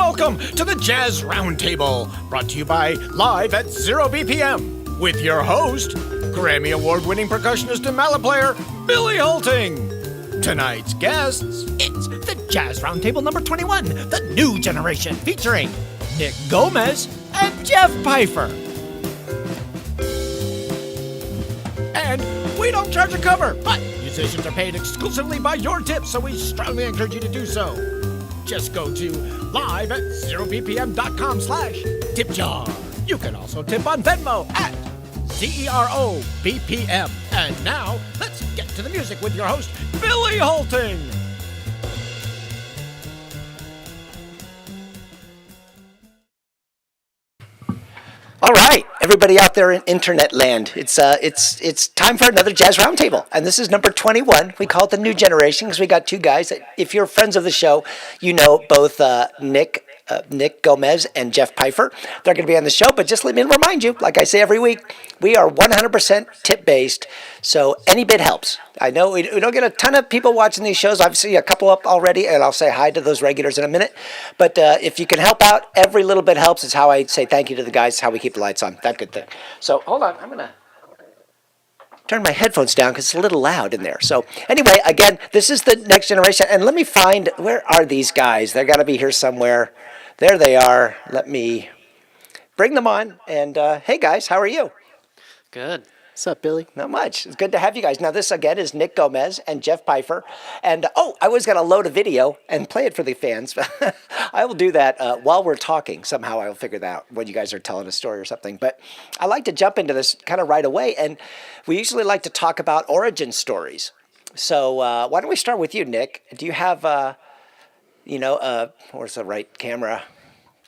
Welcome to the Jazz Roundtable, brought to you by Live at ZeroBPM, with your host, Grammy Award-winning percussionist and mallet player, Billy Holting. Tonight's guests, it's the Jazz Roundtable number 21, the new generation, featuring Nick Gomez and Jeff Pifher. And we don't charge a cover, but musicians are paid exclusively by your tips, so we strongly encourage you to do so. Just go to live at zerobpm.com/tipjar. You can also tip on Venmo at ZeroBPM. And now, let's get to the music with your host, Billy Holting. All right, everybody out there in internet land, it's time for another Jazz Roundtable, and this is number 21. We call it the new generation because we got two guys. If you're friends of the show, you know both Nick Gomez and Jeff Pifher. They're going to be on the show, but just let me remind you, like I say every week, we are 100% tip-based, so any bit helps. I know we don't get a ton of people watching these shows. I've seen a couple up already, and I'll say hi to those regulars in a minute. But if you can help out, every little bit helps. It's how I say thank you to the guys, how we keep the lights on, that good thing. So hold on, I'm going to turn my headphones down because it's a little loud in there. So anyway, again, this is the next generation. And let me find, where are these guys? They've got to be here somewhere. There they are. Let me bring them on. And hey, guys, how are you? Good. What's up, Billy? Not much. It's good to have you guys. Now, this, again, is Nick Gomez and Jeff Pifher. And, I was going to load a video and play it for the fans. I will do that while we're talking. Somehow I will figure that out when you guys are telling a story or something. But I like to jump into this kind of right away. And we usually like to talk about origin stories. So why don't we start with you, Nick? Do you have, where's the right camera?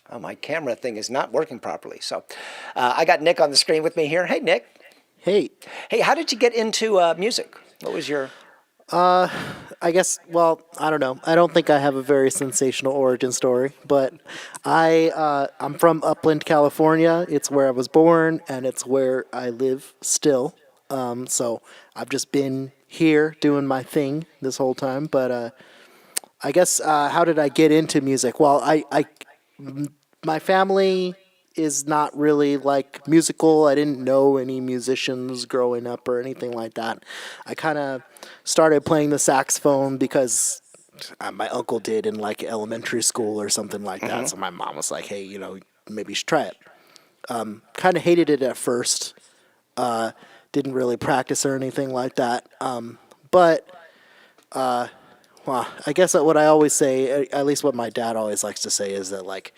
Oh, my camera thing is not working properly. So I got Nick on the screen with me here. Hey, Nick. Hey, how did you get into music? What was your... I guess, well, I don't know. I don't think I have a very sensational origin story, but I'm from Upland, California. It's where I was born, and it's where I live still. So I've just been here doing my thing this whole time. But I guess, how did I get into music? Well, my family is not really like musical. I didn't know any musicians growing up or anything like that. I kind of started playing the saxophone because my uncle did in like elementary school or something like that. So my mom was like, hey, maybe you should try it. Kind of hated it at first. Didn't really practice or anything like that. But I guess what I always say, at least what my dad always likes to say, is that like,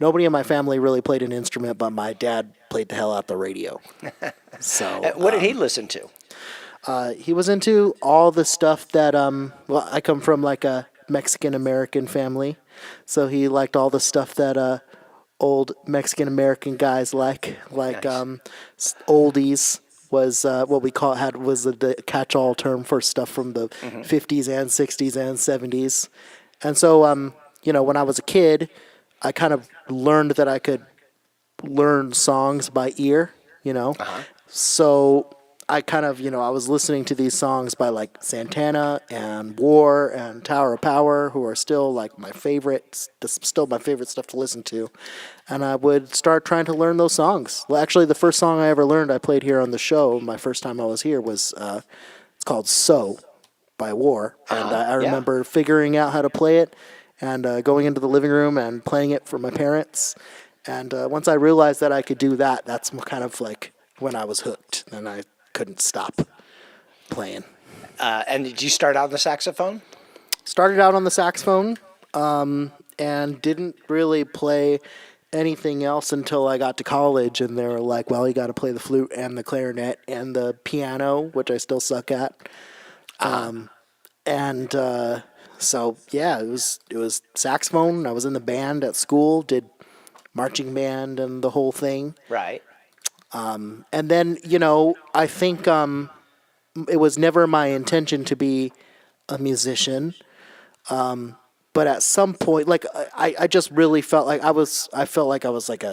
nobody in my family really played an instrument, but my dad played the hell out the radio. So, what did he listen to? He was into all the stuff that, I come from like a Mexican-American family, so he liked all the stuff that old Mexican-American guys like nice. Oldies was what we was the catch-all term for stuff from the 50s and 60s and 70s. And so, when I was a kid, I kind of learned that I could learn songs by ear, So I kind of, I was listening to these songs by like Santana and War and Tower of Power, who are still like my favorite stuff to listen to. And I would start trying to learn those songs. Well, actually, the first song I ever learned I played here on the show, my first time I was here, was it's called So by War. And I remember figuring out how to play it and going into the living room and playing it for my parents. And once I realized that I could do that, that's kind of like when I was hooked, and I couldn't stop playing. And did you start out on the saxophone? Started out on the saxophone, and didn't really play anything else until I got to college, and they were like, well, you got to play the flute and the clarinet and the piano, which I still suck at. So yeah, it was saxophone. I was in the band at school, did marching band and the whole thing. Right. And then, I think it was never my intention to be a musician. But at some point, like I just really felt like I felt like I was like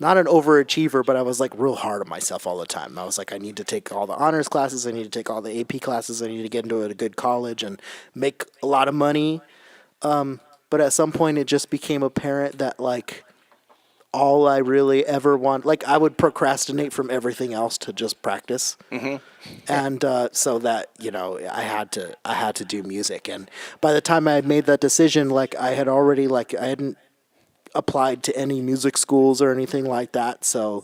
not an overachiever, but I was like real hard on myself all the time. I was like, I need to take all the honors classes. I need to take all the AP classes. I need to get into a good college and make a lot of money. But at some point, it just became apparent that like all I really ever want, like I would procrastinate from everything else to just practice, and so that I had to do music. And by the time I had made that decision, like I had already like I hadn't applied to any music schools or anything like that. So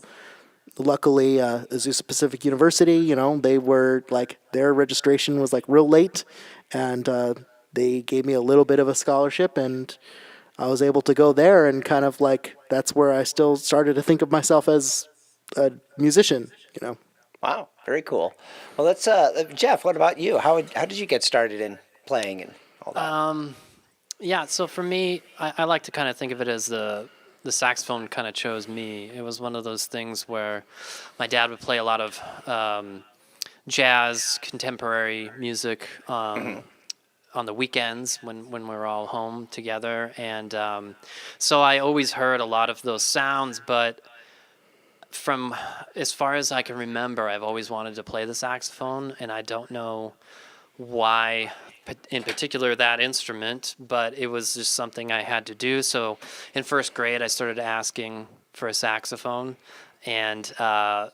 luckily, Azusa Pacific University, they were like their registration was like real late, and they gave me a little bit of a scholarship, and I was able to go there, and kind of like that's where I still started to think of myself as a musician. Wow, very cool. Well, let's Jeff. What about you? How did you get started in playing and all that? Yeah, so for me, I like to kind of think of it as the saxophone kind of chose me. It was one of those things where my dad would play a lot of jazz, contemporary music on the weekends when we were all home together. And so I always heard a lot of those sounds, but from as far as I can remember, I've always wanted to play the saxophone, and I don't know why in particular that instrument, but it was just something I had to do. So in first grade, I started asking for a saxophone, and I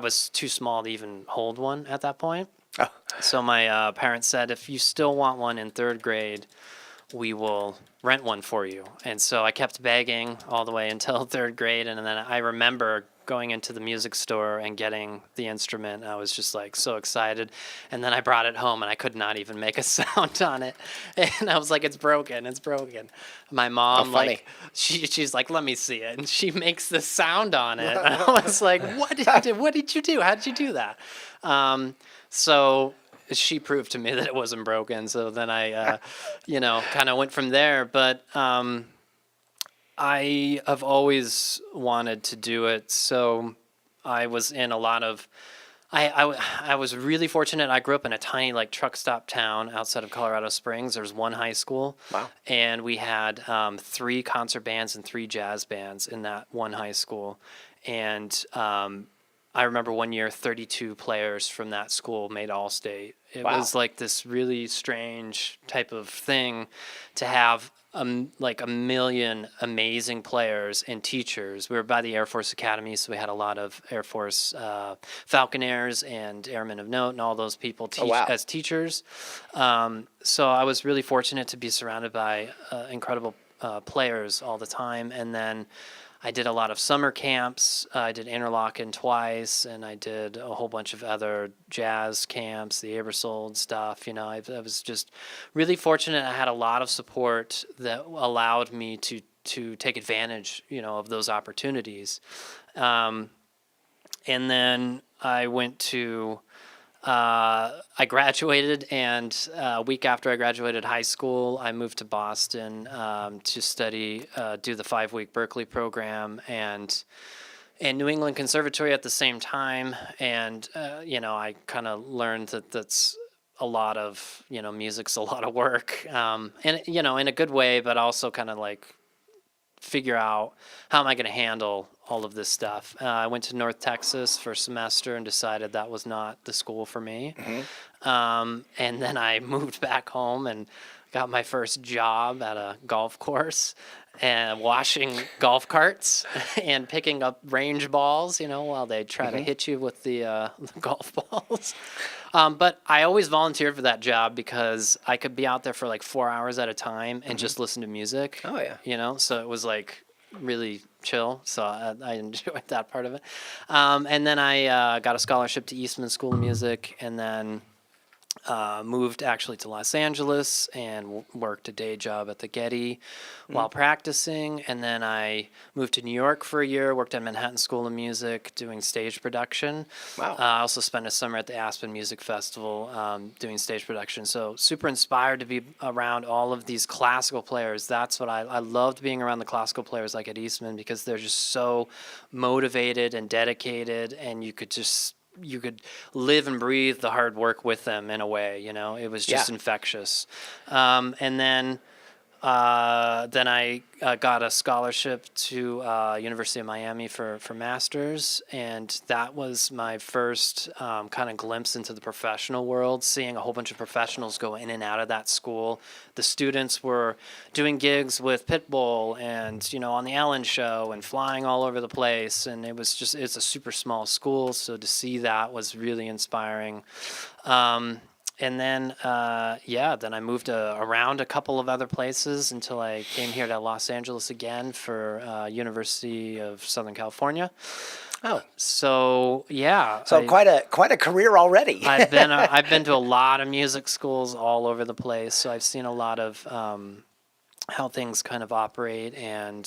was too small to even hold one at that point. Oh. So my parents said, if you still want one in third grade, we will rent one for you. And so I kept begging all the way until third grade. And then I remember going into the music store and getting the instrument. I was just like so excited. And then I brought it home and I could not even make a sound on it. And I was like, it's broken. It's broken. My mom, like, she's like, let me see it. And she makes the sound on it. And I was like, what did you do? How did you do that? So she proved to me that it wasn't broken. So then I, kind of went from there. But I have always wanted to do it. So I was in a lot of, I was really fortunate. I grew up in a tiny like truck stop town outside of Colorado Springs. There was one high school. Wow. And we had 3 concert bands and 3 jazz bands in that one high school. And I remember one year 32 players from that school made All-State. It was like this really strange type of thing to have like a million amazing players and teachers. We were by the Air Force Academy, so we had a lot of Air Force Falconers and Airmen of Note and all those people as teachers. So I was really fortunate to be surrounded by incredible players all the time. And then I did a lot of summer camps. I did Interlochen twice, and I did a whole bunch of other jazz camps, the Abersold stuff. I was just really fortunate. I had a lot of support that allowed me to take advantage, of those opportunities. And then I went to I graduated, and a week after I graduated high school, I moved to Boston to study, do the 5-week Berklee program, and New England Conservatory at the same time. And, I kind of learned that that's a lot of, music's a lot of work, and, in a good way, but also kind of like figure out how am I going to handle all of this stuff. I went to North Texas for a semester and decided that was not the school for me. And then I moved back home and got my first job at a golf course and washing golf carts and picking up range balls, while they try to hit you with the golf balls. But I always volunteered for that job because I could be out there for like 4 hours at a time and just listen to music. Oh, yeah. So it was like really chill. So I enjoyed that part of it. And then I got a scholarship to Eastman School of Music, and then moved actually to Los Angeles and worked a day job at the Getty while practicing. And then I moved to New York for a year, worked at Manhattan School of Music doing stage production. Wow. I also spent a summer at the Aspen Music Festival doing stage production. So super inspired to be around all of these classical players. That's what I loved, being around the classical players like at Eastman, because they're just so motivated and dedicated, and you could live and breathe the hard work with them in a way, it was just infectious. And then Then I got a scholarship to University of Miami for masters, and that was my first kind of glimpse into the professional world. Seeing a whole bunch of professionals go in and out of that school. The students were doing gigs with Pitbull and on the Ellen Show and flying all over the place, and it's a super small school, so to see that was really inspiring. And then, then I moved around a couple of other places until I came here to Los Angeles again for University of Southern California. Oh, So yeah, so quite a career already. I've been to a lot of music schools all over the place. So I've seen a lot of how things kind of operate, and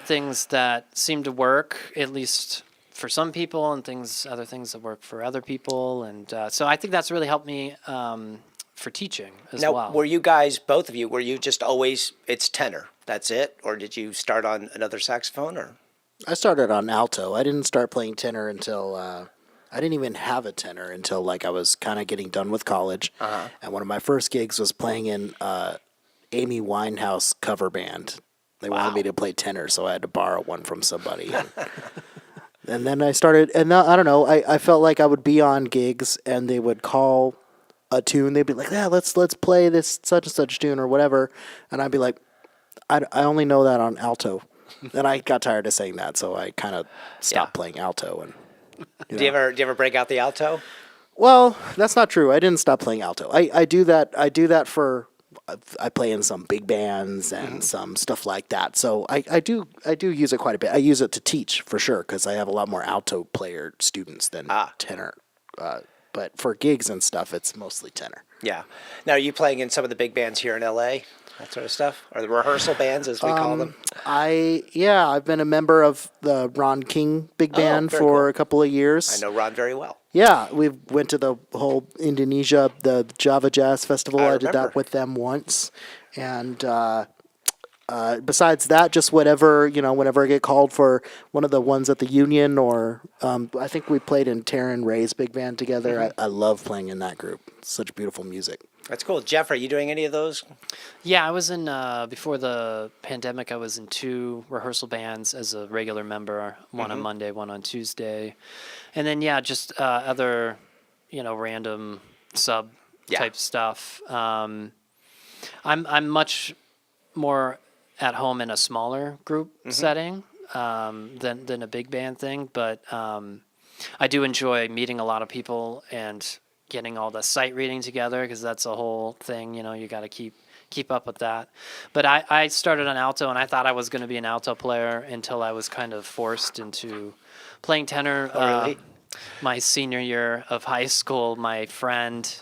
things that seem to work, at least for some people, and other things that work for other people, and so I think that's really helped me for teaching as Now, well. were you guys, both of you, were you just always it's tenor? That's it, or did you start on another saxophone? Or I started on alto. I didn't start playing tenor until I didn't even have a tenor until like I was kind of getting done with college. And one of my first gigs was playing in Amy Winehouse cover band. They wanted me to play tenor, so I had to borrow one from somebody. And then I started, and now, I don't know, I felt like I would be on gigs and they would call a tune. They'd be like, yeah, let's play this such and such tune or whatever. And I'd be like, I only know that on alto. And I got tired of saying that, so I kind of stopped playing alto. And do you ever break out the alto? Well, that's not true. I didn't stop playing alto. I do that for, I play in some big bands and some stuff like that. So I do use it quite a bit. I use it to teach for sure because I have a lot more alto player students than tenor. But for gigs and stuff, it's mostly tenor. Yeah. Now, are you playing in some of the big bands here in LA? That sort of stuff? Or the rehearsal bands, as we call them? I've been a member of the Ron King Big Band for a couple of years. I know Ron very well. Yeah, we went to the whole Indonesia, the Java Jazz Festival. I did that with them once. And besides that, just whenever I get called for one of the ones at the Union, or I think we played in Taryn Ray's big band together. I love playing in that group. It's such beautiful music. That's cool. Jeff, are you doing any of those? Yeah, I was in, before the pandemic, I was in 2 rehearsal bands as a regular member, one on Monday, one on Tuesday. And then, just other, random sub type stuff. I'm much more at home in a smaller group setting than a big band thing. But I do enjoy meeting a lot of people and getting all the sight reading together, because that's a whole thing. You got to keep up with that. But I started on alto, and I thought I was going to be an alto player until I was kind of forced into playing tenor. Really? My senior year of high school, my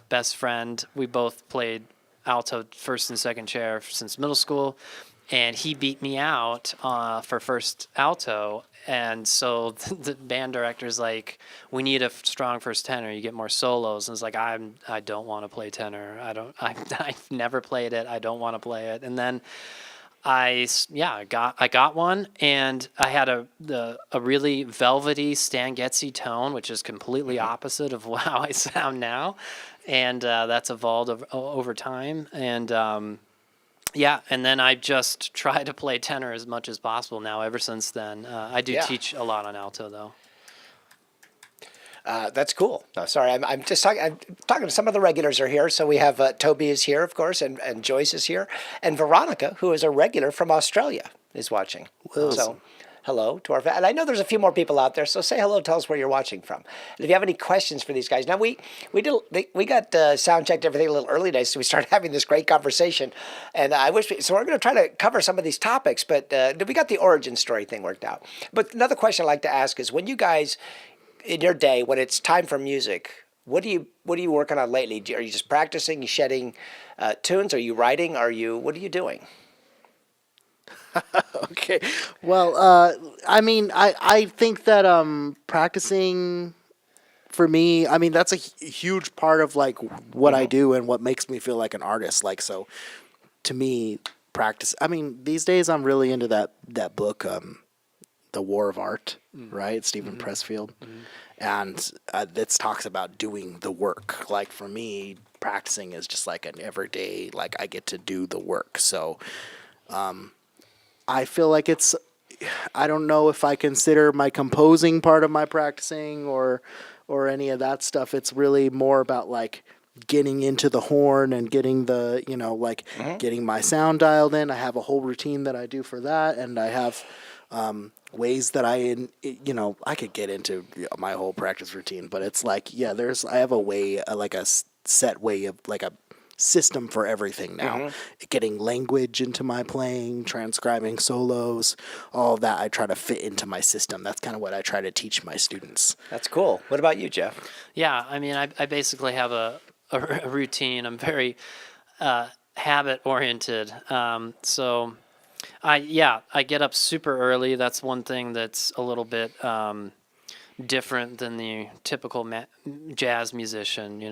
best friend, we both played alto first and second chair since middle school, and he beat me out for first alto. And so the band director's like, we need a strong first tenor. You get more solos. And it's like, I don't want to play tenor. I've never played it. I don't want to play it. And then I got one, and I had a really velvety Stan Getzy tone, which is completely opposite of how I sound now. And that's evolved over time. And and then I just try to play tenor as much as possible now ever since then. I do teach a lot on alto, though. That's cool. No, sorry, I'm just talking. I'm talking to some of the regulars are here. So we have Toby is here, of course, and Joyce is here, and Veronica, who is a regular from Australia, is watching. Awesome. So hello to our and I know there's a few more people out there. So say hello. Tell us where you're watching from. And if you have any questions for these guys, now we got sound checked everything a little early today, so we started having this great conversation, and I wish so we're going to try to cover some of these topics, but we got the origin story thing worked out. But another question I'd like to ask is, when you guys, in your day, when it's time for music, what are you working on lately? Are you just practicing? You shedding tunes? Are you writing? What are you doing? Okay. Well, I think that practicing for me, that's a huge part of like what I do and what makes me feel like an artist. Like, so to me, practice. These days I'm really into that book, The War of Art, right? Stephen Pressfield. And it talks about doing the work. Like for me, practicing is just like an everyday, like I get to do the work. So I feel like I don't know if I consider my composing part of my practicing or any of that stuff. It's really more about like getting into the horn and getting the, getting my sound dialed in. I have a whole routine that I do for that, and I have ways that I could get into my whole practice routine, but it's like, I have a way, like a set way of like a system for everything now. Getting language into my playing, transcribing solos, all of that I try to fit into my system. That's kind of what I try to teach my students. That's cool. What about you, Jeff? Yeah, I mean, I basically have a routine. I'm very habit oriented. So I get up super early. That's one thing that's a little bit different than the typical jazz musician.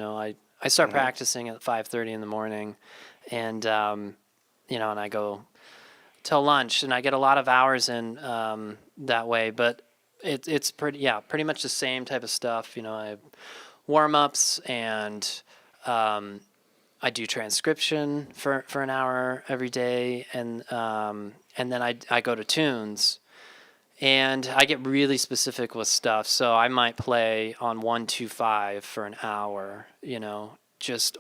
I start practicing at 5:30 in the morning, and and I go till lunch, and I get a lot of hours in that way. But it's pretty much the same type of stuff. I have warm-ups, and I do transcription for an hour every day, and then I go to tunes, and I get really specific with stuff. So I might play on 1-2-5 for an hour,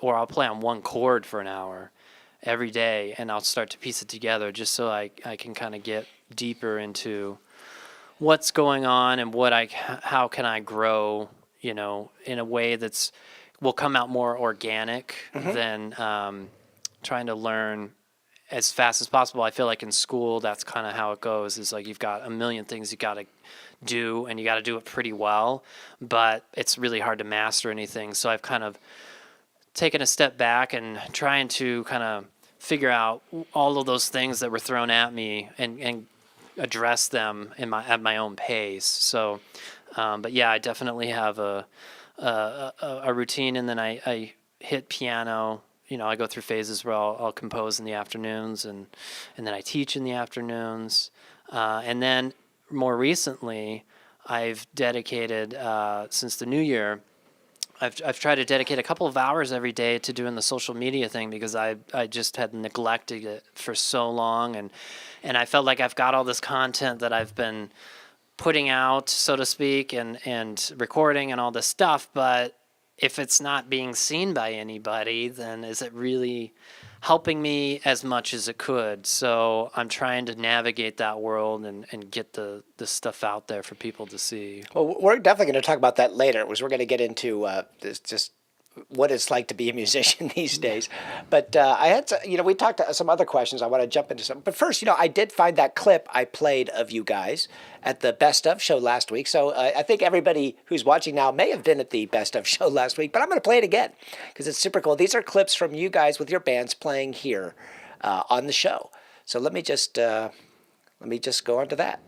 or I'll play on one chord for an hour every day, and I'll start to piece it together just so I can kind of get deeper into what's going on and how can I grow, in a way will come out more organic than trying to learn as fast as possible. I feel like in school, that's kind of how it goes, is like you've got a million things you got to do, and you got to do it pretty well, but it's really hard to master anything. So I've kind of taken a step back and trying to kind of figure out all of those things that were thrown at me and address them at my own pace. So, but yeah, I definitely have a routine, and then I hit piano. I go through phases where I'll compose in the afternoons, and then I teach in the afternoons. And then more recently, I've dedicated, since the new year, I've tried to dedicate a couple of hours every day to doing the social media thing, because I just had neglected it for so long, and I felt like I've got all this content that I've been putting out, so to speak, and recording and all this stuff, but if it's not being seen by anybody, then is it really helping me as much as it could? So I'm trying to navigate that world and get the stuff out there for people to see. Well, we're definitely going to talk about that later, because we're going to get into just what it's like to be a musician these days. But I had to, we talked to some other questions. I want to jump into some. But first, I did find that clip I played of you guys at the Best Of show last week. So I think everybody who's watching now may have been at the Best Of show last week, but I'm going to play it again because it's super cool. These are clips from you guys with your bands playing here on the show. So let me just go on to that.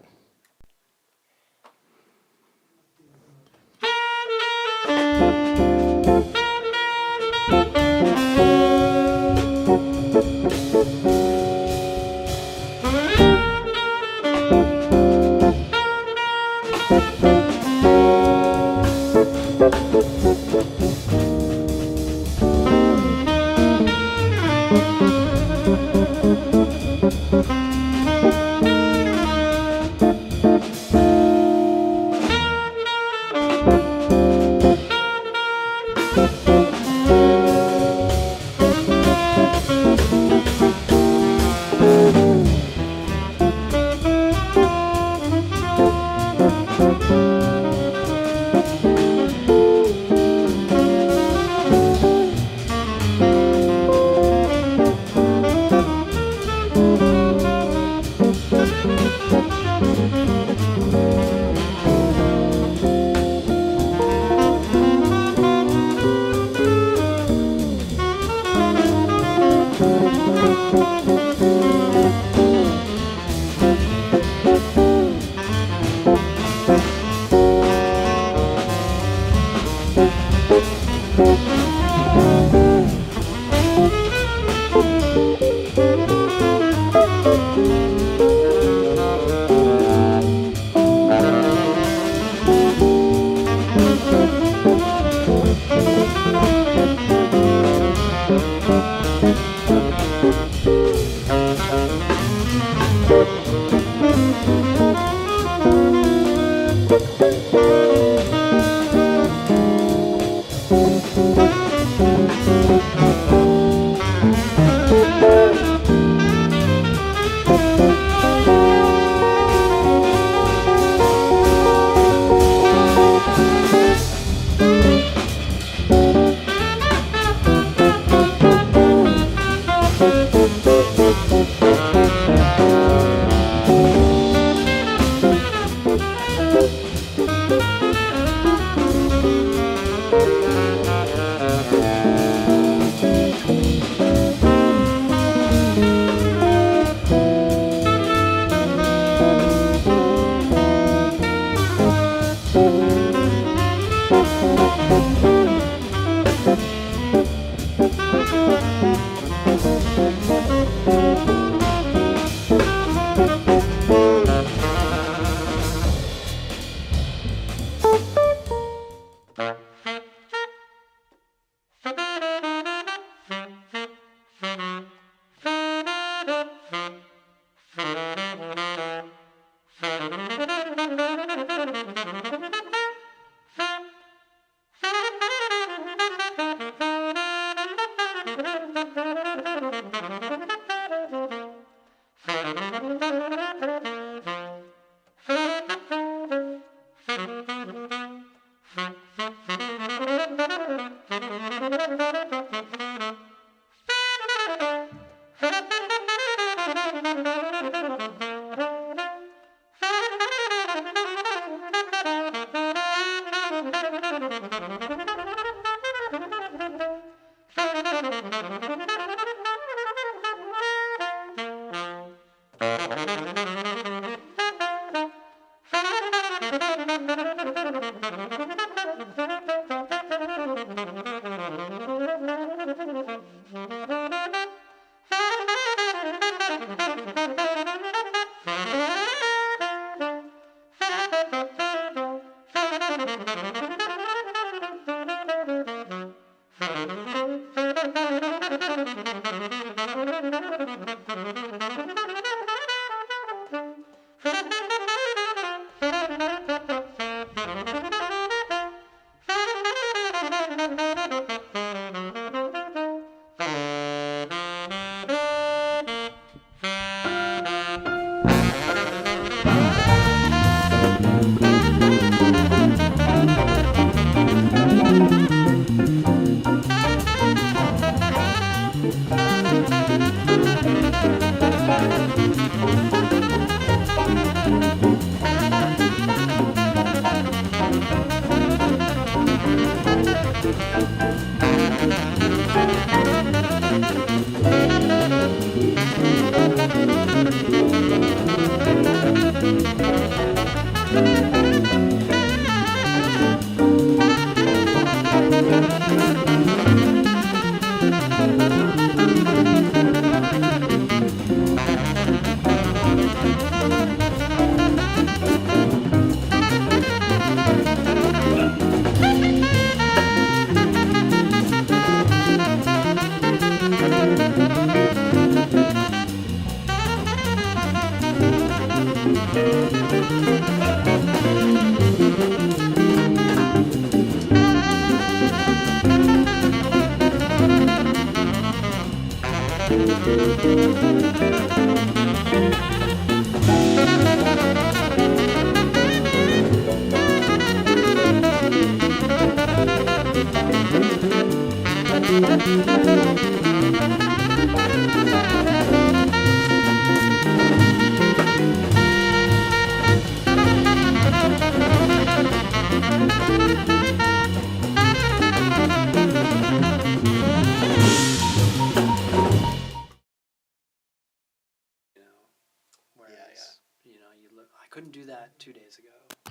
I couldn't do that 2 days ago.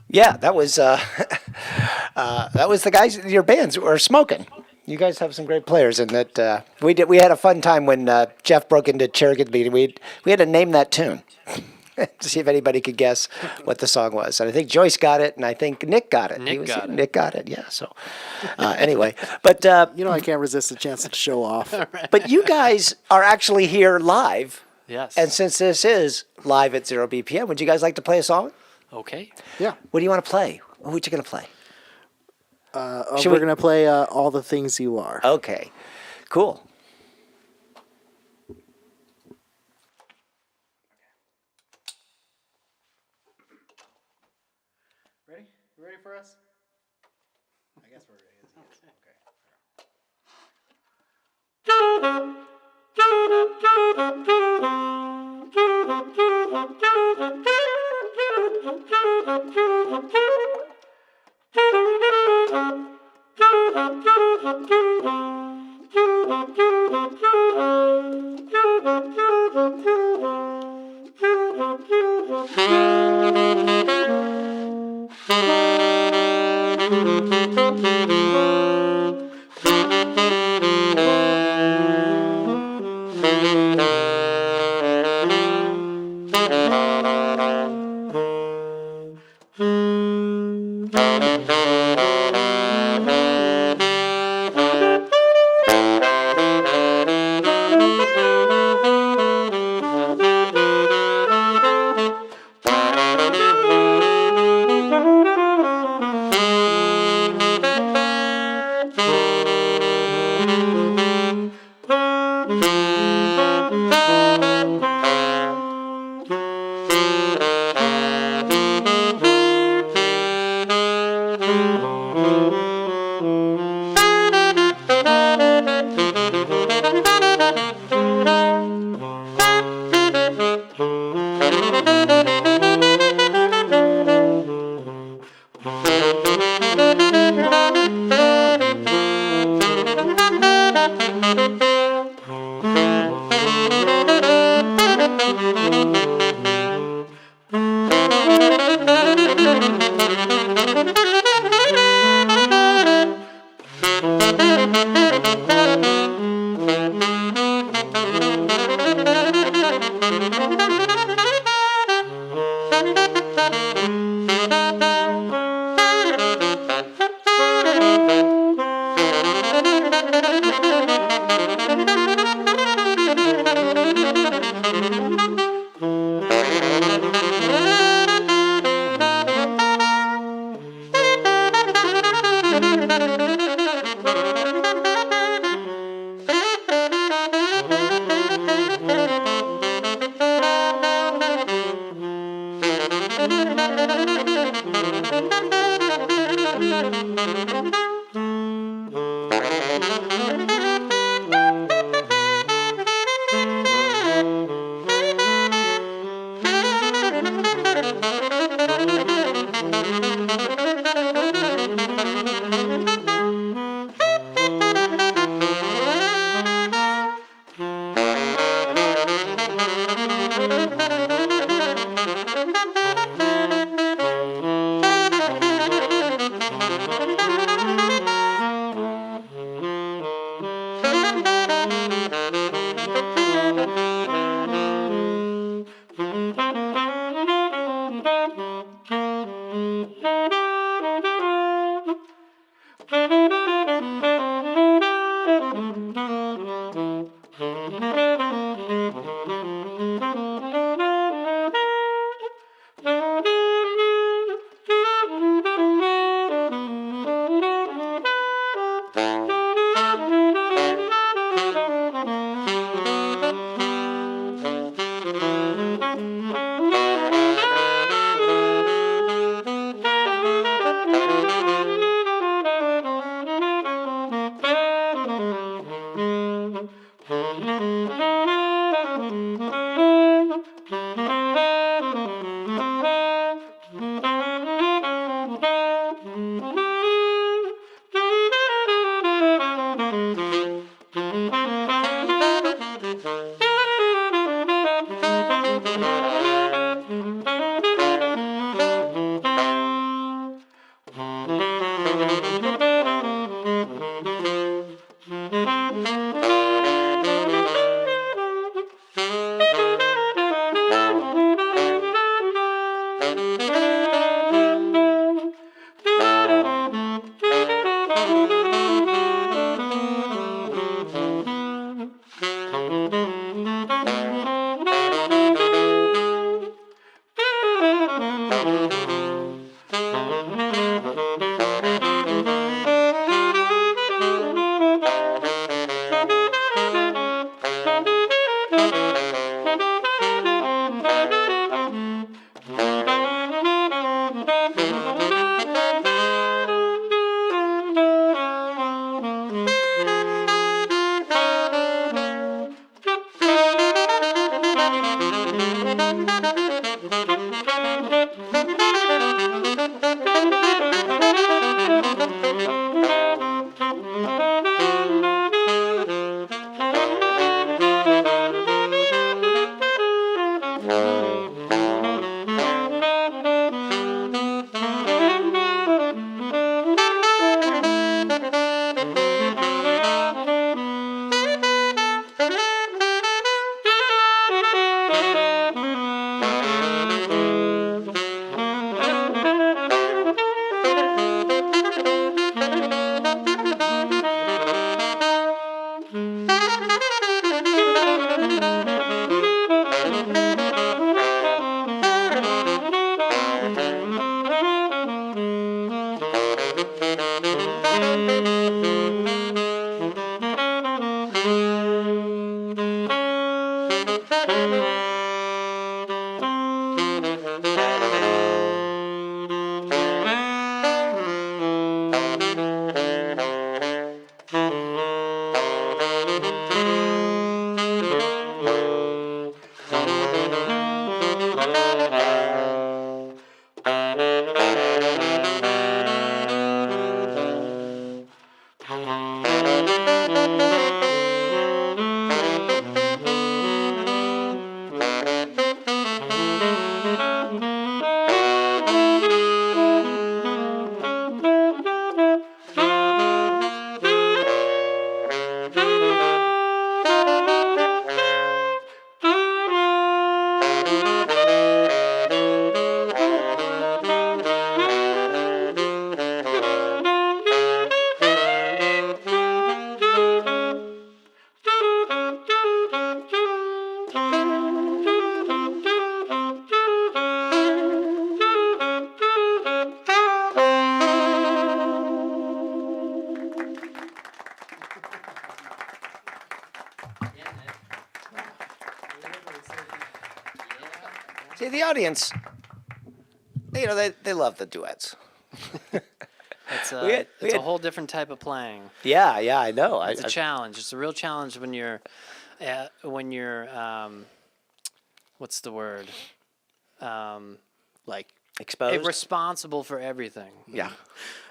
Yeah, that was that was the guys. Your bands were smoking. You guys have some great players, and that we did. We had a fun time when Jeff broke into Cherokee meeting. We had to name that tune to see if anybody could guess what the song was. And I think Joyce got it, and I think Nick got it. Nick got it. Yeah. So anyway, but I can't resist the chance to show off. but you guys are actually here live Yes. And since this is live at 0BPM, would you guys like to play a song? Okay. Yeah. What do you want to play? What you going to play? We're going to play All the Things You Are. Okay, cool. Ready? You ready for us? I guess we're ready. See, the audience, they love the duets. It's We had- a whole different type of playing. Yeah, I know. It's a challenge. It's a real challenge when you're what's the word? Like exposed. Responsible for everything. Yeah.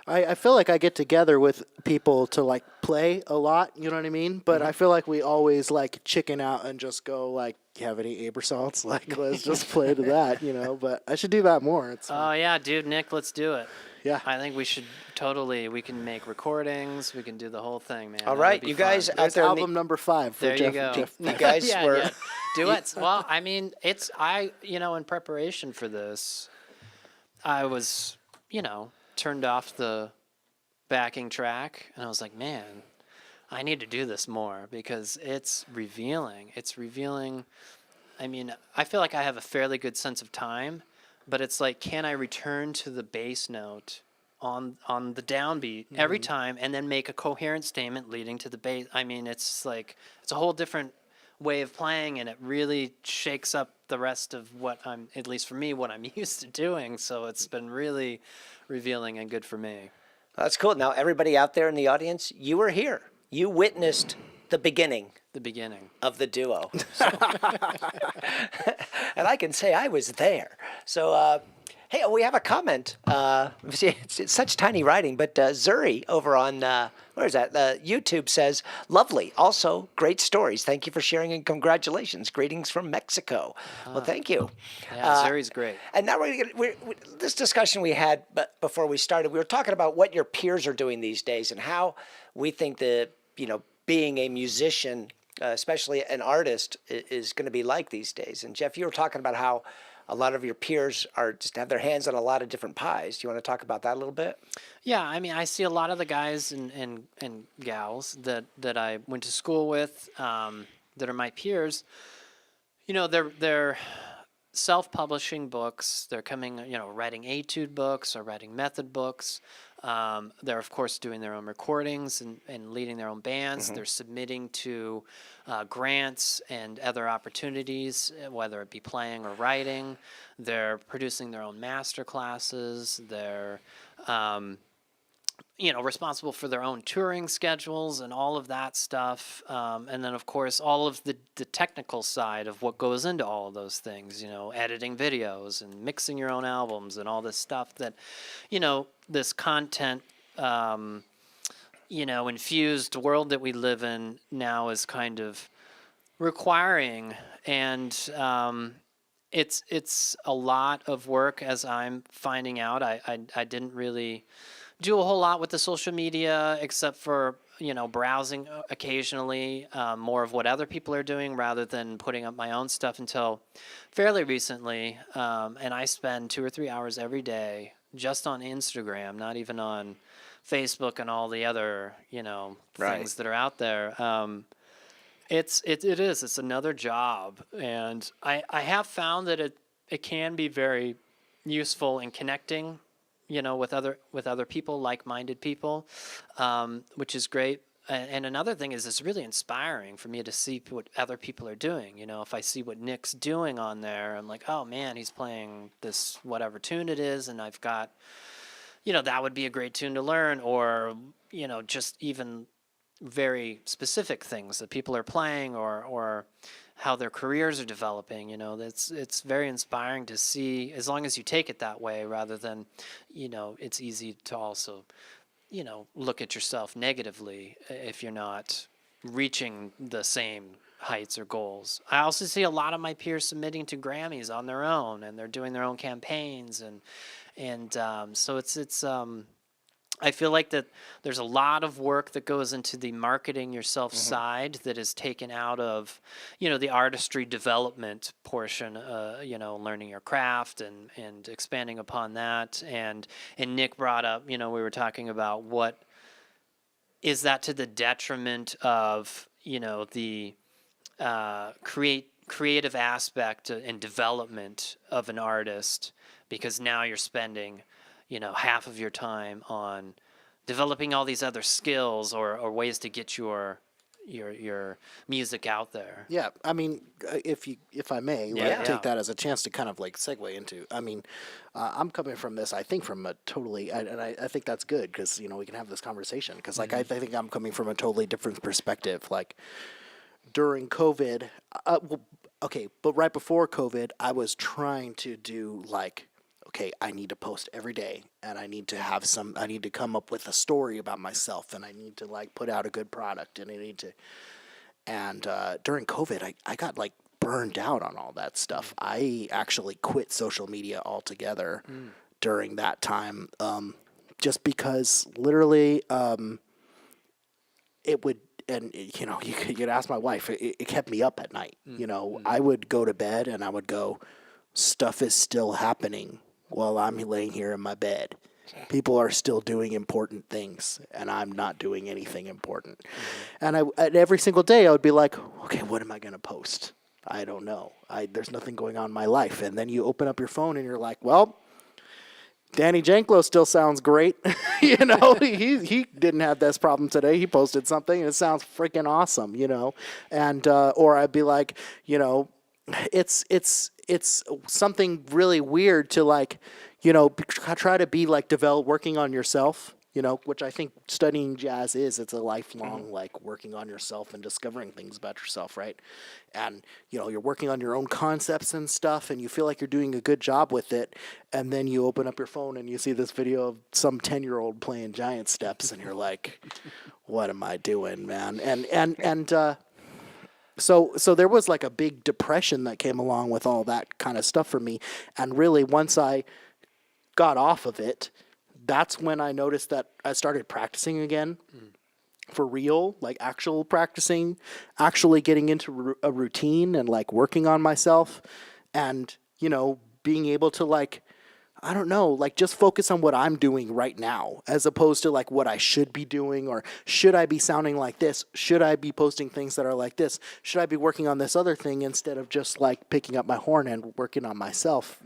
I feel like I get together with people to like play a lot, you know what I mean? But I feel like we always like chicken out and just go like, you have any Abersalts? Like, let's just play to that, you know? But I should do that more. It's Oh yeah, dude, Nick, let's do it. yeah. I think we should we can make recordings, we can do the whole thing, man. All That'd right, be you guys fun. out That's there. album number 5 for There Jeff. you go. Jeff. You guys Yeah, were. yeah. Duets. Well, I mean, in preparation for this, I was, turned off the backing track and I was like, man, I need to do this more because it's revealing. It's revealing. I mean, I feel like I have a fairly good sense of time, but it's like, can I return to the bass note on the downbeat every time and then make a coherent statement leading to the bass? I mean, it's like, it's a whole different way of playing and it really shakes up the rest of what at least for me, what I'm used to doing. So it's been really revealing and good for me. That's cool. Now, everybody out there in the audience, you were here. You witnessed the beginning The beginning. of the duo. And I can say I was there. So, hey, we have a comment. See, it's such tiny writing, but Zuri over on, where is that? YouTube says, lovely. Also, great stories. Thank you for sharing and congratulations. Greetings from Mexico. Well, thank you. Yeah, Zuri's great. And now this discussion we had before we started, we were talking about what your peers are doing these days and how we think being a musician, especially an artist, is going to be like these days. And Jeff, you were talking about how a lot of your peers are just have their hands on a lot of different pies. Do you want to talk about that a little bit? Yeah, I mean, I see a lot of the guys and gals that I went to school with that are my peers. They're self-publishing books. They're coming, writing etude books or writing method books. They're, of course, doing their own recordings and leading their own bands. They're submitting to grants and other opportunities, whether it be playing or writing. They're producing their own master classes. They're responsible for their own touring schedules and all of that stuff. And then, of course, all of the technical side of what goes into all of those things, editing videos and mixing your own albums and all this stuff that, this content, infused world that we live in now is kind of requiring. And it's a lot of work, as I'm finding out. I didn't really do a whole lot with the social media except for browsing occasionally, more of what other people are doing rather than putting up my own stuff until fairly recently. And I spend 2 or 3 hours every day just on Instagram, not even on Facebook and all the other things that are out there. It's another job, and I have found that it can be very useful in connecting with other people, like-minded people, which is great. And another thing is it's really inspiring for me to see what other people are doing. If I see what Nick's doing on there, I'm like, oh man, he's playing this whatever tune it is, and I've got, that would be a great tune to learn, or, just even very specific things that people are playing, or how their careers are developing. It's very inspiring to see, as long as you take it that way, rather than, it's easy to also, look at yourself negatively if you're not reaching the same heights or goals. I also see a lot of my peers submitting to Grammys on their own, and they're doing their own campaigns, and so it's I feel like that there's a lot of work that goes into the marketing yourself side that is taken out of, the artistry development portion, learning your craft and expanding upon that. And Nick brought up, we were talking about what is that to the detriment of, the creative aspect and development of an artist, because now you're spending half of your time on developing all these other skills or ways to get your music out there. Yeah, I mean, if I may, take that as a chance to kind of like segue into. I mean, I'm coming from this. I think from a totally, and I think that's good because we can have this conversation because I think I'm coming from a totally different perspective. Like during COVID, but right before COVID, I was trying to do like, okay, I need to post every day, and I need to come up with a story about myself, and I need to like put out a good product, and during COVID, I got like burned out on all that stuff. I actually quit social media altogether during that time, just because literally, it would, and you could ask my wife, it kept me up at night. I would go to bed and I would go, stuff is still happening while I'm laying here in my bed. People are still doing important things, and I'm not doing anything important. And every single day I would be like, okay, what am I going to post? I don't know. There's nothing going on in my life. And then you open up your phone and you're like, well, Danny Janklow still sounds great. He didn't have this problem today. He posted something and it sounds freaking awesome, And or I'd be like, it's something really weird to like, try to be like working on yourself, which I think studying jazz is. It's a lifelong like working on yourself and discovering things about yourself, right? And you're working on your own concepts and stuff, and you feel like you're doing a good job with it, and then you open up your phone and you see this video of some 10-year-old playing giant steps, and you're like, what am I doing, man? So there was like a big depression that came along with all that kind of stuff for me. And really, once I got off of it, that's when I noticed that I started practicing again for real, like actual practicing, actually getting into a routine and like working on myself and, being able to like, I don't know, like just focus on what I'm doing right now as opposed to like what I should be doing, or should I be sounding like this? Should I be posting things that are like this? Should I be working on this other thing instead of just like picking up my horn and working on myself,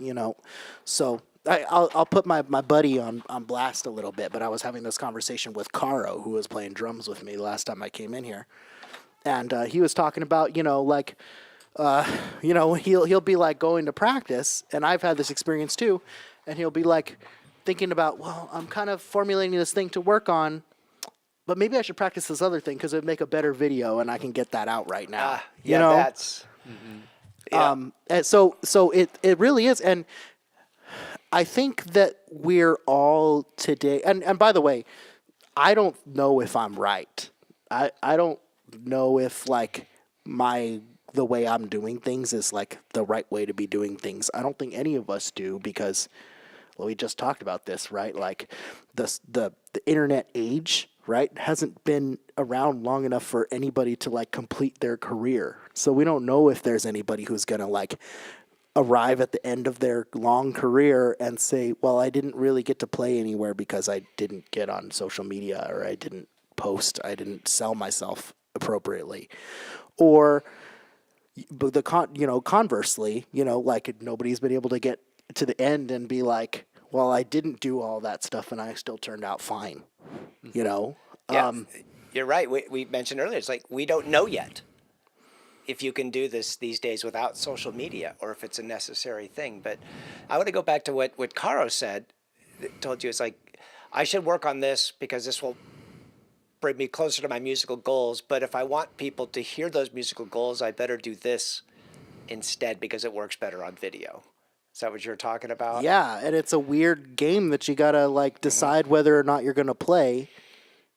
So I'll put my buddy on blast a little bit, but I was having this conversation with Caro, who was playing drums with me last time I came in here. And he was talking about, he'll be like going to practice, and I've had this experience too, and he'll be like, thinking about, well, I'm kind of formulating this thing to work on, but maybe I should practice this other thing because it'd make a better video and I can get that out right now. Yeah, you know? that's. Yeah. And so it really is. And I think that we're all today, and by the way, I don't know if I'm right. I don't know if like the way I'm doing things is like the right way to be doing things. I don't think any of us do because, well, we just talked about this, right? Like the internet age, right, hasn't been around long enough for anybody to like complete their career. So we don't know if there's anybody who's going to like arrive at the end of their long career and say, well, I didn't really get to play anywhere because I didn't get on social media or I didn't post, I didn't sell myself appropriately. Or but conversely, like nobody's been able to get to the end and be like, well, I didn't do all that stuff and I still turned out fine, Yeah, you're right. We mentioned earlier, it's like we don't know yet if you can do this these days without social media or if it's a necessary thing. But I want to go back to what Caro said, told you. It's like, I should work on this because this will bring me closer to my musical goals. But if I want people to hear those musical goals, I better do this instead because it works better on video. Is that what you're talking about? Yeah, and it's a weird game that you gotta like decide whether or not you're gonna play,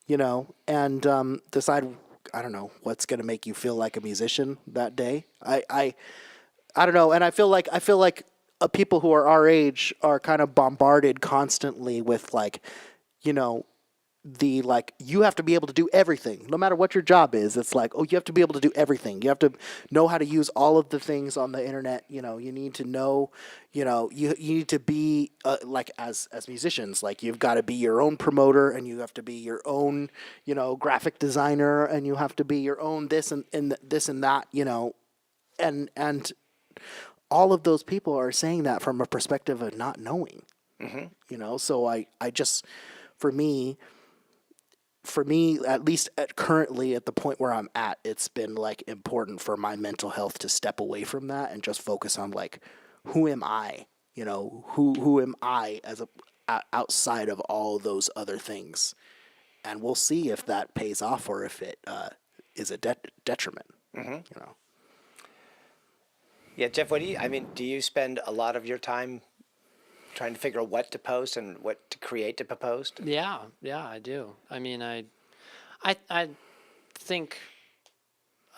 and decide, I don't know, what's gonna make you feel like a musician that day. I don't know, and I feel like people who are our age are kind of bombarded constantly with like, you have to be able to do everything no matter what your job is. It's like, oh, you have to be able to do everything. You have to know how to use all of the things on the internet. You need to know, you need to be like as musicians, like you've got to be your own promoter and you have to be your own, graphic designer and you have to be your own this and this and that, and all of those people are saying that from a perspective of not knowing, so I just, for me, at least currently at the point where I'm at, it's been like important for my mental health to step away from that and just focus on like, who am I? Who am I as outside of all those other things? And we'll see if that pays off or if it is a detriment. Yeah, Jeff, do you spend a lot of your time trying to figure out what to post and what to create to post? Yeah, I do. I mean, I think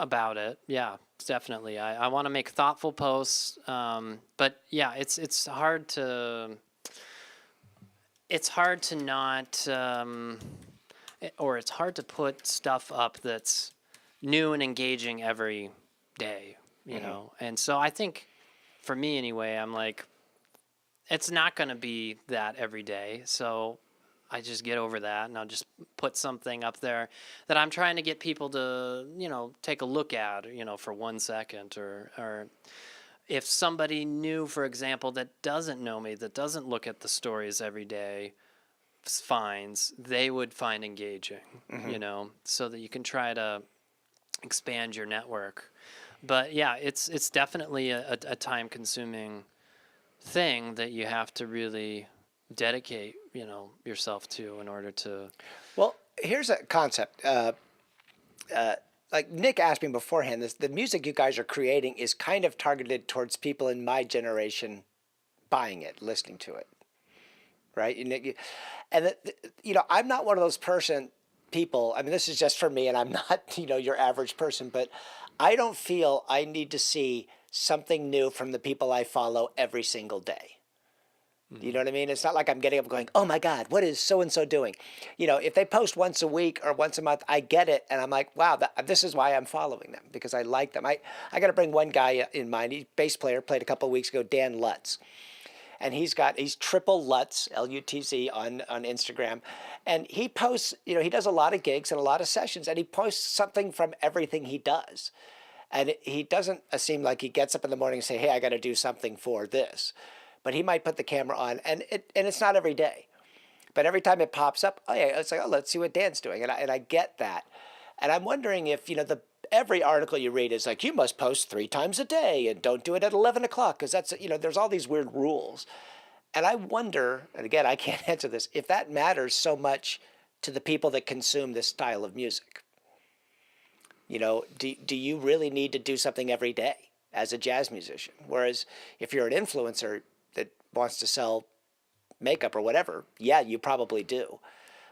about it. Yeah, definitely. I want to make thoughtful posts, but yeah, it's hard to not, or it's hard to put stuff up that's new and engaging every day, you know. And so I think, for me anyway, I'm like, it's not going to be that every day, so I just get over that, and I'll just put something up there that I'm trying to get people to, take a look at, for 1 second, or if somebody new, for example, that doesn't know me, that doesn't look at the stories every day, finds, they would find engaging, so that you can try to expand your network. But yeah, it's definitely a time-consuming thing that you have to really dedicate, yourself to in order to. Well, here's a concept. Like Nick asked me beforehand, the music you guys are creating is kind of targeted towards people in my generation buying it, listening to it, right? And I'm not one of those people. I mean, this is just for me, and I'm not, your average person, but I don't feel I need to see something new from the people I follow every single day. You know what I mean? It's not like I'm getting up going, oh my God, what is so-and-so doing? If they post once a week or once a month, I get it. And I'm like, wow, this is why I'm following them, because I like them. I got to bring one guy in mind. He's a bass player, played a couple of weeks ago, Dan Lutz. And he's triple Lutz, Lutz, on Instagram. And he posts, he does a lot of gigs and a lot of sessions, and he posts something from everything he does. And he doesn't seem like he gets up in the morning and say, hey, I got to do something for this. But he might put the camera on, and it's not every day. But every time it pops up, oh yeah, it's like, oh, let's see what Dan's doing. And I get that. And I'm wondering if, every article you read is like, you must post 3 times a day and don't do it at 11 o'clock because that's, there's all these weird rules. And I wonder, and again, I can't answer this, if that matters so much to the people that consume this style of music. You know, do you really need to do something every day as a jazz musician? Whereas if you're an influencer that wants to sell makeup or whatever, yeah, you probably do.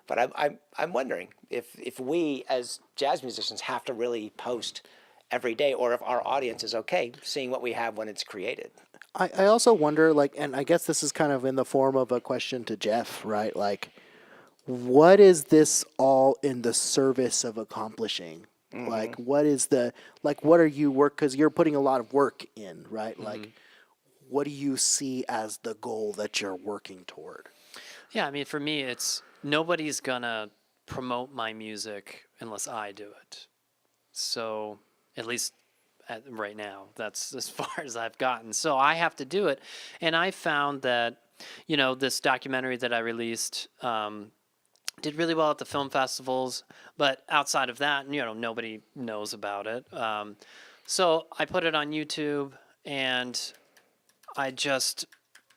But I'm wondering if we as jazz musicians have to really post every day, or if our audience is okay seeing what we have when it's created. I also wonder, like, and I guess this is kind of in the form of a question to Jeff, right? Like, what is this all in the service of accomplishing? Like, what is what are you because you're putting a lot of work in, right? Like, what do you see as the goal that you're working toward? Yeah, I mean, for me, it's nobody's gonna promote my music unless I do it. So, at least right now, that's as far as I've gotten. So I have to do it, and I found that, this documentary that I released did really well at the film festivals, but outside of that, nobody knows about it. So I put it on YouTube, and I just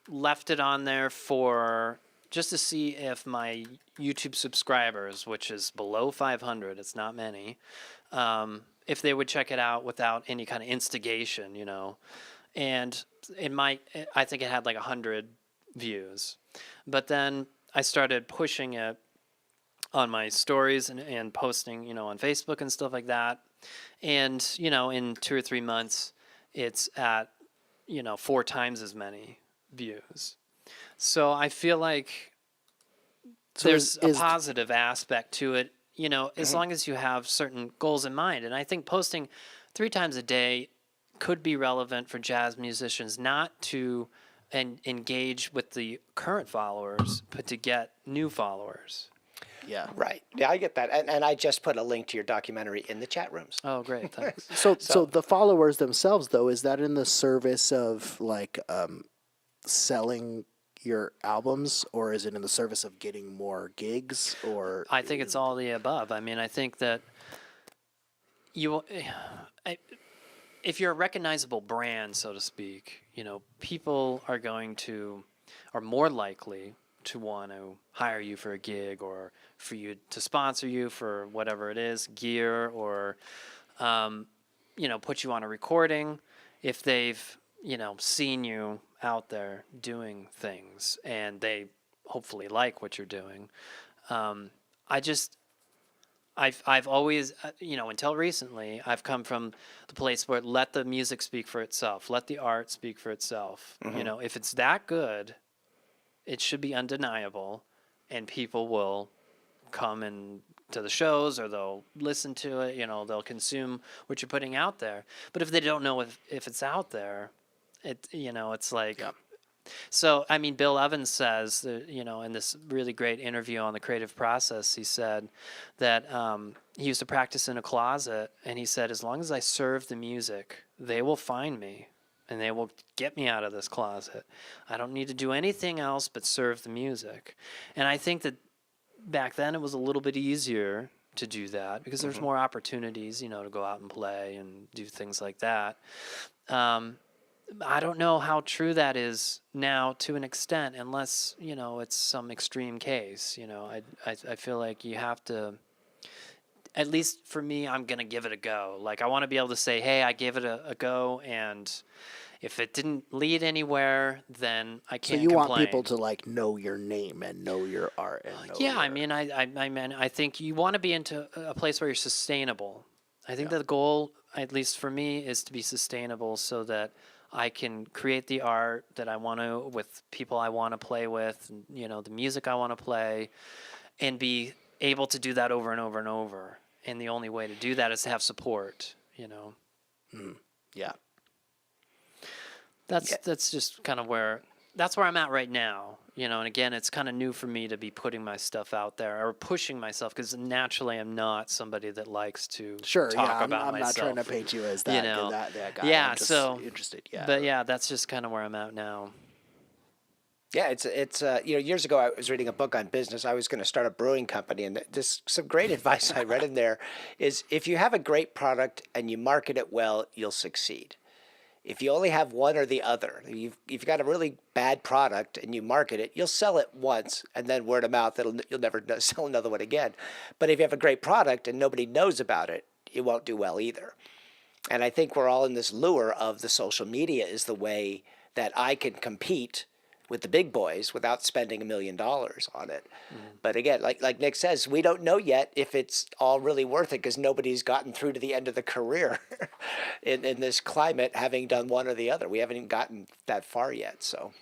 left it on there for just to see if my YouTube subscribers, which is below 500, it's not many, if they would check it out without any kind of instigation, And I think it had like 100 views. But then I started pushing it on my stories and posting, on Facebook and stuff like that. And, in 2 or 3 months, it's at, 4 times as many views. So I feel like there's a positive aspect to it, as long as you have certain goals in mind. And I think posting 3 times a day could be relevant for jazz musicians, not to engage with the current followers, but to get new followers. Yeah. Right. Yeah, I get that. And I just put a link to your documentary in the chat rooms. Oh, great. Thanks. So the followers themselves, though, is that in the service of selling your albums, or is it in the service of getting more gigs? Or I think it's all the above. I mean, I think that if you're a recognizable brand, so to speak, people are more likely to want to hire you for a gig, or for you to sponsor you for whatever it is, gear, or put you on a recording if they've seen you out there doing things and they hopefully like what you're doing. I've always, until recently, I've come from the place where let the music speak for itself, let the art speak for itself. If it's that good, it should be undeniable, and people will come in to the shows, or they'll listen to it, they'll consume what you're putting out there. But if they don't know if it's out there, it's like... Yeah. So, I mean, Bill Evans says, in this really great interview on the creative process, he said that he used to practice in a closet, and he said, as long as I serve the music, they will find me, and they will get me out of this closet. I don't need to do anything else but serve the music. And I think that back then it was a little bit easier to do that because there's more opportunities, to go out and play and do things like that. I don't know how true that is now to an extent, unless, it's some extreme case. I feel like you have to, at least for me, I'm going to give it a go. Like, I want to be able to say, hey, I gave it a go, and if it didn't lead anywhere, then I can't complain. So you want people to know your name and know your art and know I think you want to be into a place where you're sustainable. I think that the goal, at least for me, is to be sustainable so that I can create the art that I want to with people I want to play with, the music I want to play, and be able to do that over and over and over. And the only way to do that is to have support, Yeah. That's just kind of where I'm at right now, and again, it's kind of new for me to be putting my stuff out there or pushing myself, because naturally I'm not somebody that likes to talk about myself. I'm not trying to paint you as that, that guy. Yeah, I'm just so interested. Yeah, but yeah, that's just kind of where I'm at now. Yeah, it's years ago I was reading a book on business. I was going to start a brewing company, and just some great advice I read in there is if you have a great product and you market it well, you'll succeed. If you only have one or the other, if you've got a really bad product and you market it, you'll sell it once and then word of mouth, you'll never sell another one again. But if you have a great product and nobody knows about it, it won't do well either. And I think we're all in this lure of the social media is the way that I can compete with the big boys without spending $1 million on it. But again, like Nick says, we don't know yet if it's all really worth it because nobody's gotten through to the end of the career in this climate having done one or the other. We haven't even gotten that far yet. So,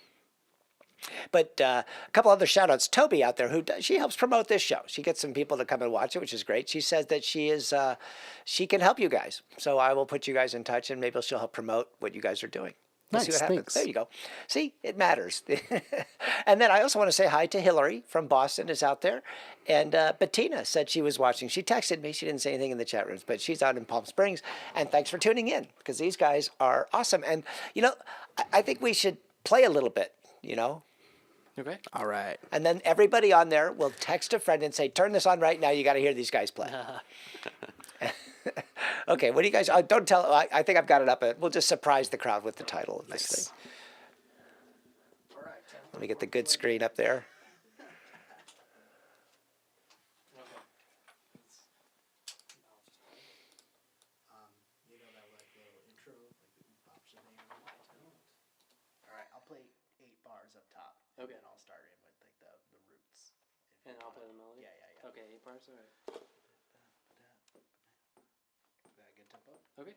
but a couple other shout outs. Toby out there, she helps promote this show. She gets some people to come and watch it, which is great. She says that she can help you guys. So I will put you guys in touch and maybe she'll help promote what you guys are doing. We'll see what happens. Thanks. There you go. See, it matters. And then I also want to say hi to Hillary from Boston is out there. And Bettina said she was watching. She texted me. She didn't say anything in the chat rooms, but she's out in Palm Springs. And thanks for tuning in because these guys are awesome. And, I think we should play a little bit, Okay. All right. And then everybody on there will text a friend and say, turn this on right now. You got to hear these guys play. Okay, what do you guys, don't tell, I think I've got it up. We'll just surprise the crowd with the title of this thing. Let me get the good screen up there. All right, I'll play 8 bars up top. Okay. And I'll start in with the roots. And I'll play the melody? Yeah. Okay, 8 parts? All right. Good tempo. Okay.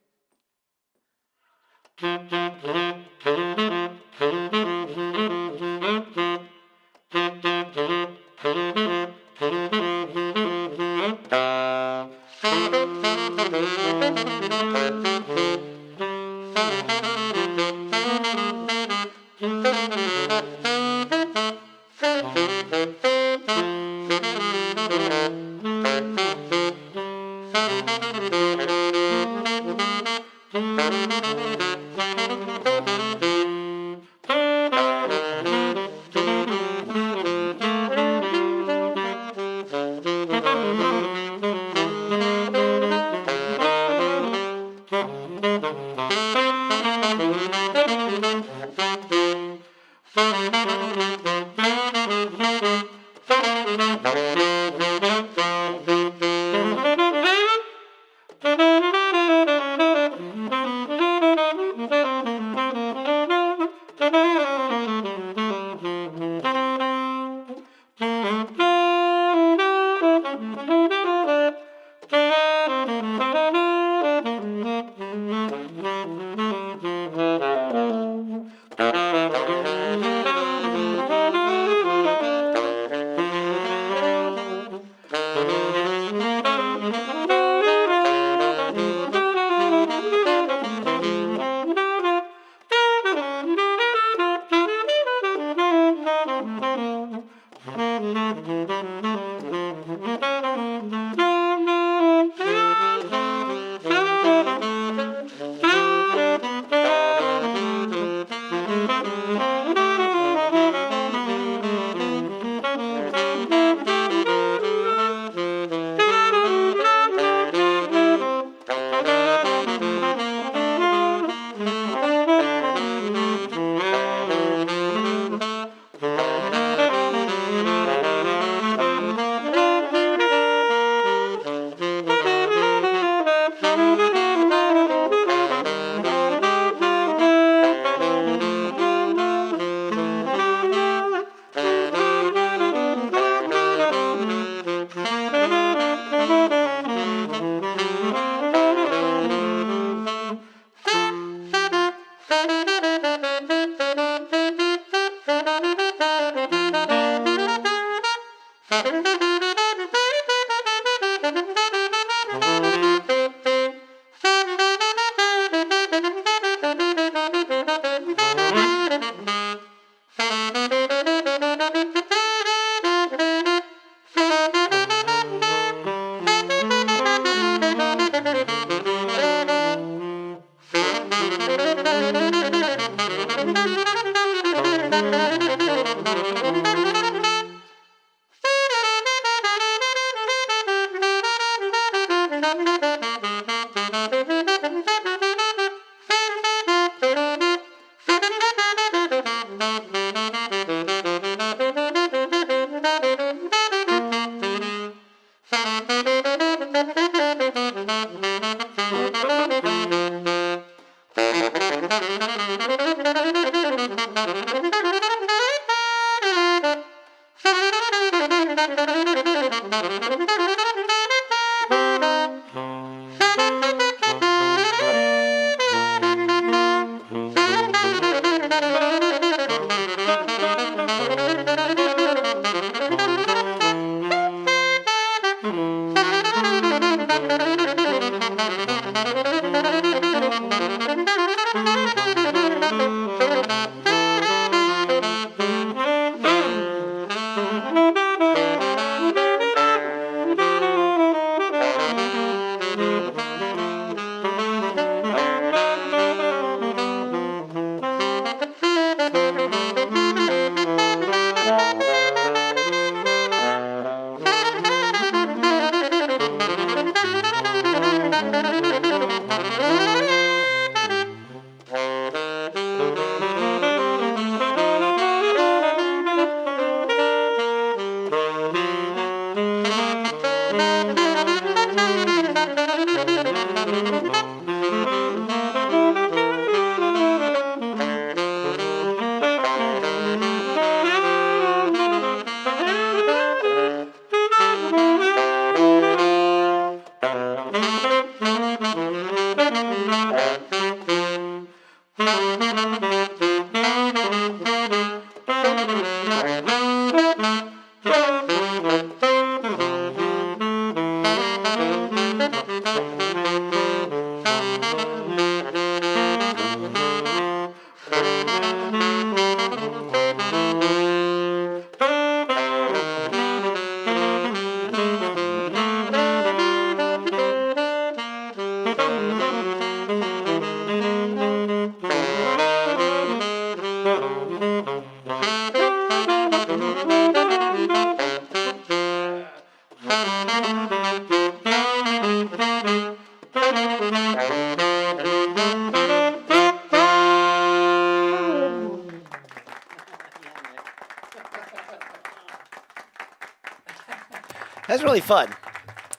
That's really fun.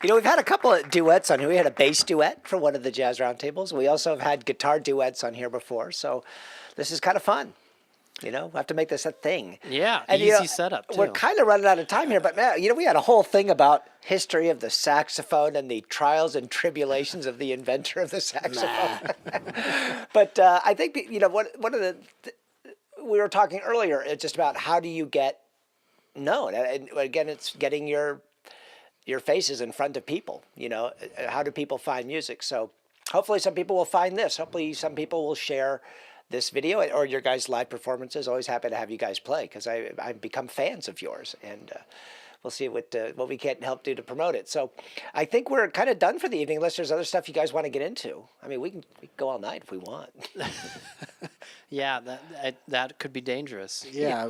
You know, we've had a couple of duets on here. We had a bass duet for one of the Jazz Roundtables. We also have had guitar duets on here before. So this is kind of fun. You know, we have to make this a thing. Yeah, and, easy setup, too. We're kind of running out of time here, but man, you know, we had a whole thing about history of the saxophone and the trials and tribulations of the inventor of the saxophone. But I think, you know, one of the we were talking earlier just about how do you get known? And again, it's getting your faces in front of people. You know, how do people find music? So hopefully some people will find this. Hopefully some people will share this video or your guys' live performances. Always happy to have you guys play because I've become fans of yours, and we'll see what we can help do to promote it. So I think we're kind of done for the evening unless there's other stuff you guys want to get into. I mean, we can go all night if we want. Yeah, that could be dangerous. Yeah.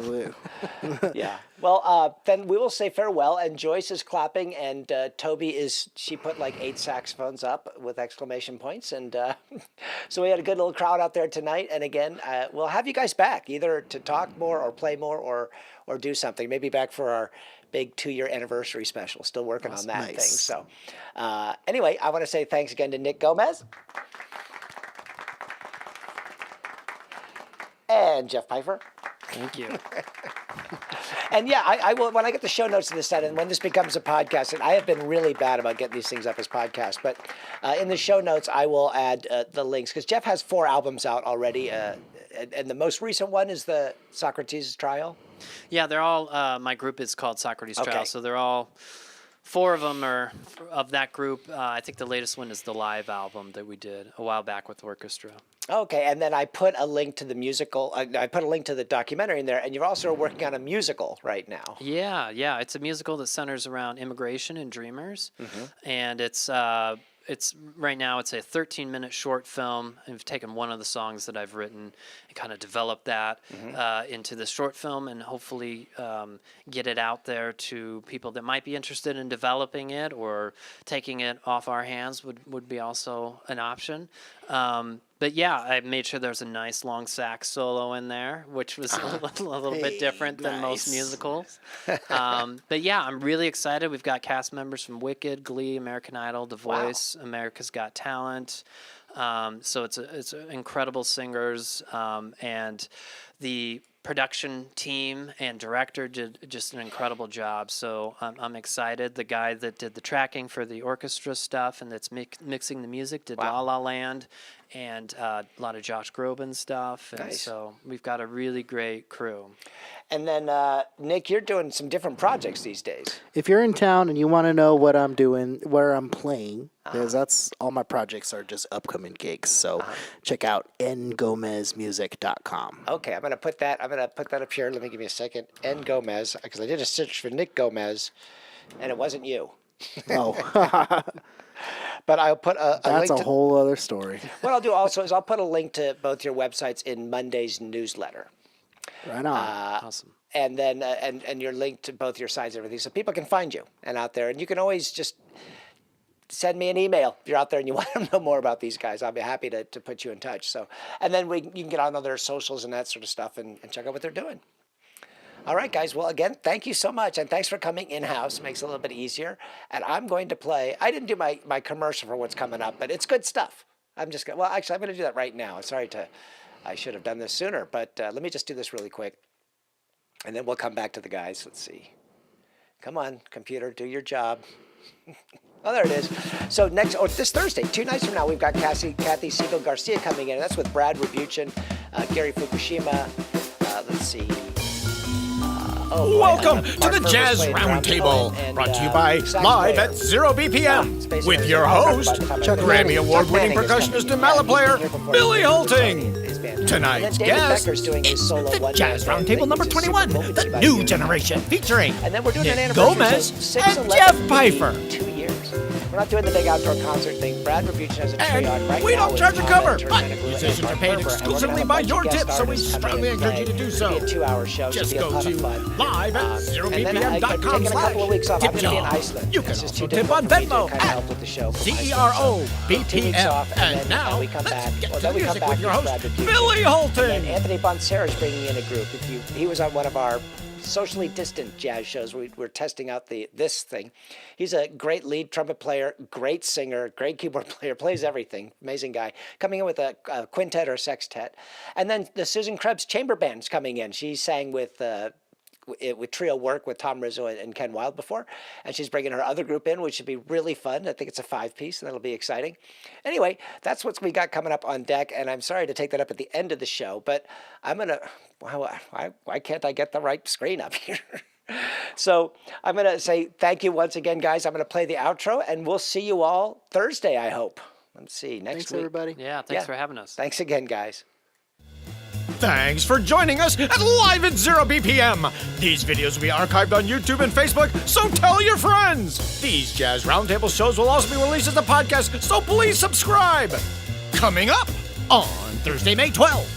Yeah. Well, then we will say farewell. And Joyce is clapping, and Toby she put like 8 saxophones up with exclamation points. And so we had a good little crowd out there tonight. And again, we'll have you guys back either to talk more or play more or do something. Maybe back for our big 2-year anniversary special. Still working on that thing. So anyway, I want to say thanks again to Nick Gomez. And Jeff Pifher. Thank you. And yeah, I will, when I get the show notes to this set, and when this becomes a podcast, and I have been really bad about getting these things up as podcasts, but in the show notes, I will add the links, because Jeff has 4 albums out already, and the most recent one is the Socrates Trial. Yeah, they're all, my group is called Socrates Trial, Okay. so they're all, 4 of them are of that group. I think the latest one is the live album that we did a while back with orchestra. Okay, and then I put a link to the musical, I put a link to the documentary in there, and you're also working on a musical right now. Yeah, it's a musical that centers around immigration and dreamers, and it's right now it's a 13-minute short film. I've taken one of the songs that I've written and kind of developed that into the short film, and hopefully get it out there to people that might be interested in developing it or taking it off our hands would be also an option. But yeah, I made sure there's a nice long sax solo in there, which was a little bit different than most nice. musicals. But yeah, I'm really excited. We've got cast members from Wicked, Glee, American Idol, The Voice, America's Got Talent. So it's incredible singers, and the production team and director did just an incredible job. So I'm excited. The guy that did the tracking for the orchestra stuff and that's mixing the music did La La Land and a lot of Josh Groban stuff. And so we've got a really great crew. And then, Nick, you're doing some different projects these days. If you're in town and you want to know what I'm doing, where I'm playing, because that's all my projects are just upcoming gigs. So check out ngomezmusic.com. Okay, I'm gonna put that up here. Let me give you a second. N Gomez, because I did a search for Nick Gomez, and it wasn't you. Oh, But I'll put a that's link a whole other story. What I'll do also is I'll put a link to both your websites in Monday's newsletter. Right on. Awesome. And then and your link to both your sites and everything, so people can find you and out there. And you can always just send me an email if you're out there and you want to know more about these guys. I'll be happy to put you in touch. So, and then you can get on their socials and that sort of stuff and check out what they're doing. All right, guys. Well, again, thank you so much, and thanks for coming in-house. Makes it a little bit easier. And I'm going to play. I didn't do my commercial for what's coming up, but it's good stuff. I'm just going. Well, actually, I'm going to do that right now. I should have done this sooner, but let me just do this really quick, and then we'll come back to the guys. Let's see. Come on, computer, do your job. Oh, there it is. So this Thursday, 2 nights from now, we've got Kathy Siegel Garcia coming in. That's with Brad Rebuchin, Gary Fukushima. Let's see. Welcome to the Jazz Roundtable, brought to you by Live at ZeroBPM, with your host, Grammy Award-winning percussionist and mallet player, Billy Holting. Tonight's guest, it's the Jazz Roundtable number 21, the new generation, featuring Nick Gomez and Jeff Pifher. 2 years. We're not doing the big outdoor concert thing. Brad Rebuchin has a trio on right now. We don't charge a cover, but and musicians are paid exclusively by your tips, so we strongly encourage you to do so. It'll be a 2-hour show. Just It'll be a go ton to of fun. live at And then I've taken a couple of weeks off. I'm going to be in Iceland. You can This is also too tip on difficult for me to Venmo kind of help with the show. at 2 weeks off, ZeroBPM. And then now, we come let's back. get Well, to then the we come music back with your with host, Brad Rebuchin. Billy And Holting. Anthony Boncera is bringing in a group. He was on one of our socially distant jazz shows. We're testing out this thing. He's a great lead trumpet player, great singer, great keyboard player, plays everything. Amazing guy. Coming in with a quintet or a sextet. And then the Susan Krebs Chamber Band's coming in. She sang with trio work with Tom Rizzo and Ken Wilde before, and she's bringing her other group in, which should be really fun. I think it's a 5-piece, and that'll be exciting. Anyway, that's what we got coming up on deck, and I'm sorry to take that up at the end of the show, but I'm gonna. Why can't I get the right screen up here? So I'm gonna say thank you once again, guys. I'm gonna play the outro, and we'll see you all Thursday, I hope. Let's see next Thanks, week. everybody. Yeah, thanks for having us. Thanks again, guys. Thanks for joining us at Live at ZeroBPM. These videos will be archived on YouTube and Facebook, so tell your friends. These Jazz Roundtable shows will also be released as a podcast, so please subscribe. Coming up on Thursday, May 12th,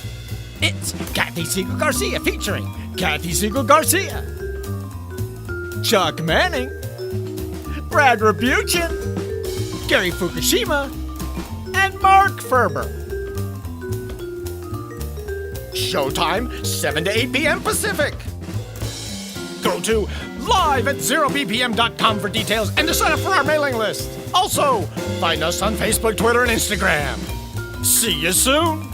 it's Kathy Siegel Garcia featuring Kathy Siegel Garcia, Chuck Manning, Brad Rebuchin, Gary Fukushima, and Mark Ferber. Showtime, 7 to 8 p.m. Pacific. Go to live@zerobpm.com for details and to sign up for our mailing list. Also, find us on Facebook, Twitter, and Instagram. See you soon.